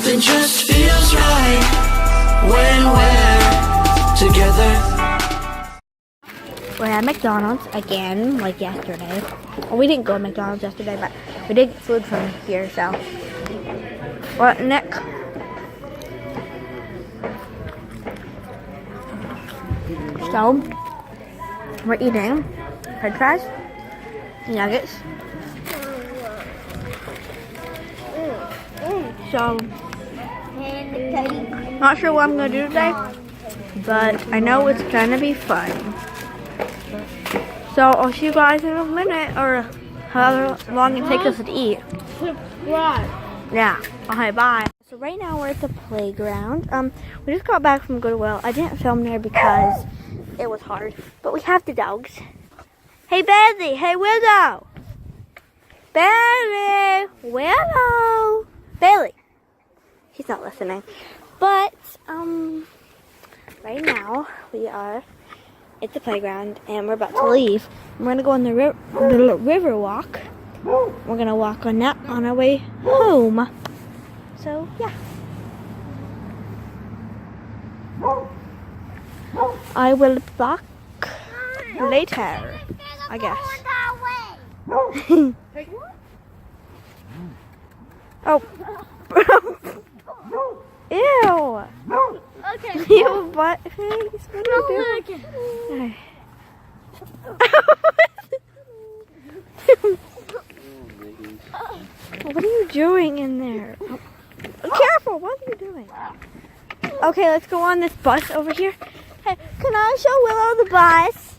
Something just feels right when we're together. We're at McDonald's again, like yesterday. Well, we didn't go to McDonald's yesterday, but we did get food from here, so. What, Nick? So, we're eating french fries, nuggets. So, not sure what I'm going to do today, but I know it's going to be fun. So, I'll see you guys in a minute, or however long it takes us to eat. Yeah. Okay, bye. So right now we're at the playground. We just got back from Goodwill. I didn't film there because it was hard, but we have the dogs. Hey, Bailey. Hey, Willow. Bailey. Willow. Bailey. He's not listening. But, right now we are at the playground and we're about to leave. We're going to go on the river walk. We're going to walk on that on our way home. So, yeah. I will be back later, I guess. Oh. Ew. Okay. Ew, butt face. What are you doing? Okay. What are you doing in there? Oh, careful, what are you doing? Okay, let's go on this bus over here. Hey, can I show Willow the bus?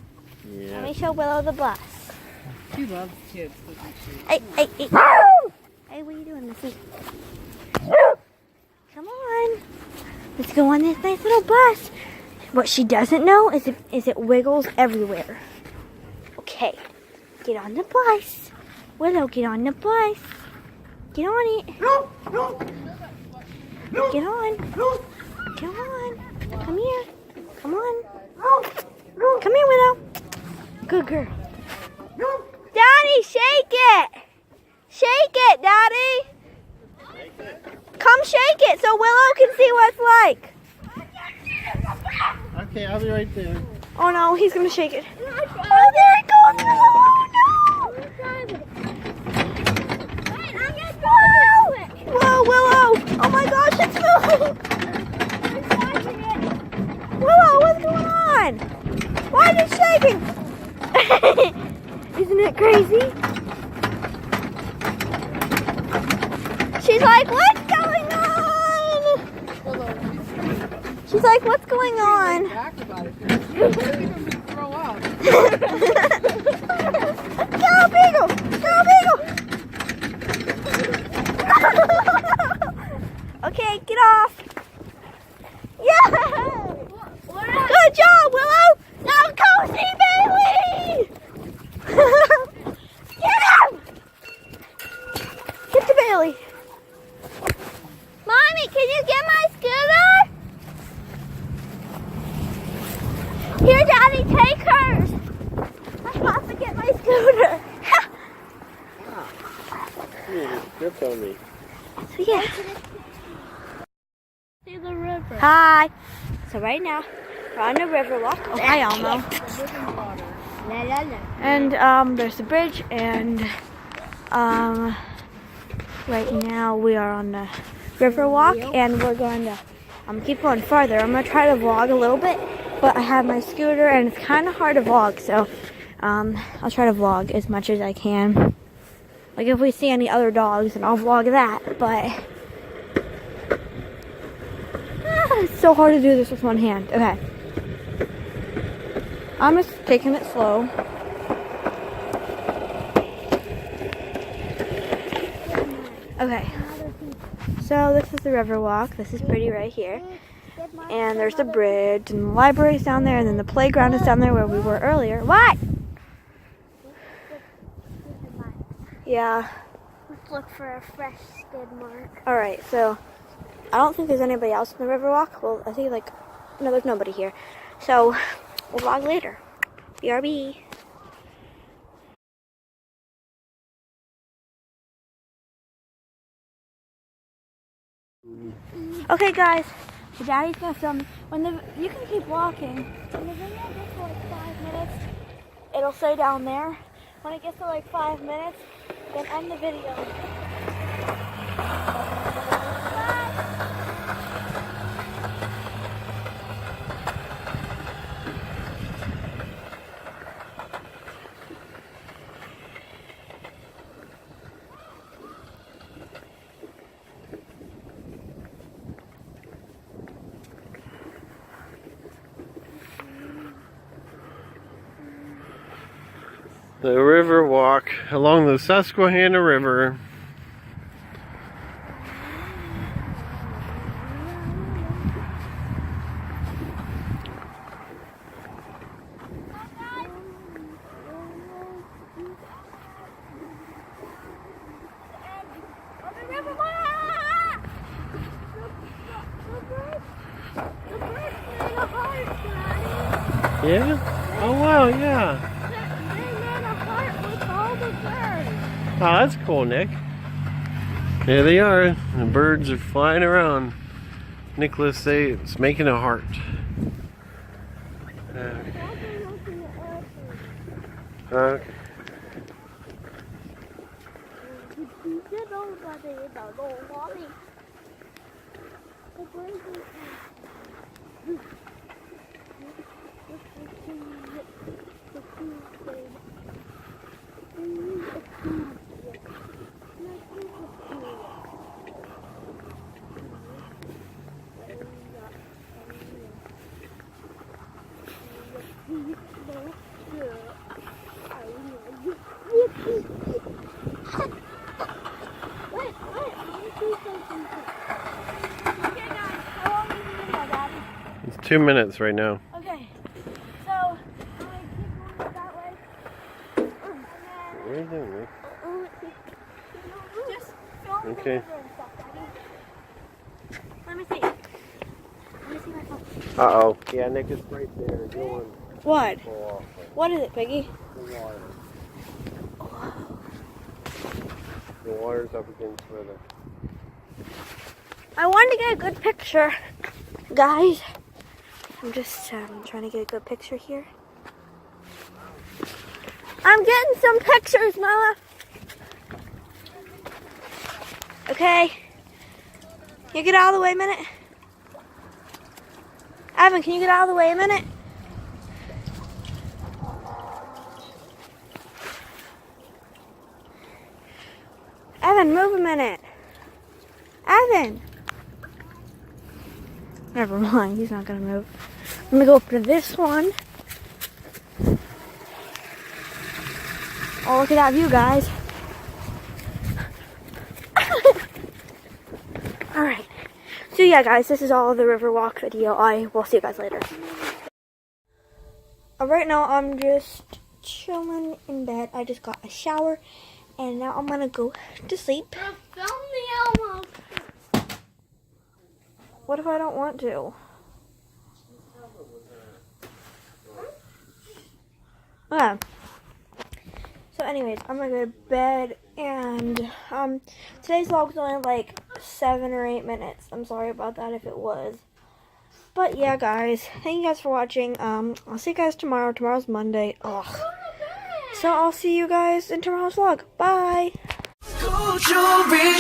Yeah. Let me show Willow the bus. She loves kids, doesn't she? Hey, hey, hey. Hey, what are you doing, Missy? Come on. Let's go on this nice little bus. What she doesn't know is it wiggles everywhere. Okay, get on the bus. Willow, get on the bus. Get on it. Get on. Come on. Come here. Come on. Come here, Willow. Good girl. Daddy, shake it. Shake it, Daddy. Come shake it so Willow can see what it's like. Okay, I'll be right there. Oh no, he's gonna shake it. Oh, there it goes. Oh no. Whoa, Willow. Oh my gosh, it's moving. Willow, what's going on? Why is it shaking? Isn't it crazy? She's like, what's going on? She's like, what's going on? Go, Beagle! Go, Beagle! Okay, get off. Yeah! Good job, Willow! Now go see Bailey! Get him! Get to Bailey. Mommy, can you get my scooter? Here, Daddy, take hers. I have to get my scooter. Grip on me. So, yeah. See the river. Hi. So right now, we're on the river walk. Oh, hi, Elmo. And there's the bridge, and right now we are on the river walk, and we're going to keep going farther. I'm going to try to vlog a little bit, but I have my scooter, and it's kind of hard to vlog, so I'll try to vlog as much as I can. Like if we see any other dogs, then I'll vlog that, but it's so hard to do this with one hand. Okay. I'm just taking it slow. Okay. So this is the river walk. This is pretty right here. And there's the bridge and the library's down there, and then the playground is down there where we were earlier. What? Yeah. Let's look for a fresh skid mark. Alright, so I don't think there's anybody else in the river walk. Well, I think no, there's nobody here. So we'll vlog later. BRB. Okay, guys. So Daddy's gonna film. You can keep walking. When the video gets to like 5 minutes, it'll say down there. When it gets to like 5 minutes, then end the video. The river walk along the Susquehanna River. Yeah? Oh wow, yeah. Oh, that's cool, Nick. There they are. The birds are flying around. Nicholas says it's making a heart. Okay. It's 2 minutes right now. Okay, so I'm gonna keep going that way. What are you doing, Nick? Just film Okay. the river and stuff, Daddy. Let me see. Let me see my phone. Uh-oh. Yeah, Nick is right there. Going What? off What is it, Piggy? the water. The water's up against further. I wanted to get a good picture, guys. I'm just trying to get a good picture here. I'm getting some pictures, Mama. Okay. You get out of the way a minute. Evan, can you get out of the way a minute? Evan, move a minute. Evan. Never mind, he's not gonna move. Let me go up to this one. Oh, look at that view, guys. Alright. So yeah, guys, this is all the river walk video. I will see you guys later. Right now, I'm just chilling in bed. I just got a shower. And now I'm gonna go to sleep. Film the Elmo. What if I don't want to? Okay. So anyways, I'm gonna go to bed and today's vlog's only like 7 or 8 minutes. I'm sorry about that if it was. But yeah, guys, thank you guys for watching. I'll see you guys tomorrow. Tomorrow's Monday. Ugh. So I'll see you guys in tomorrow's vlog. Bye. Gold jewelry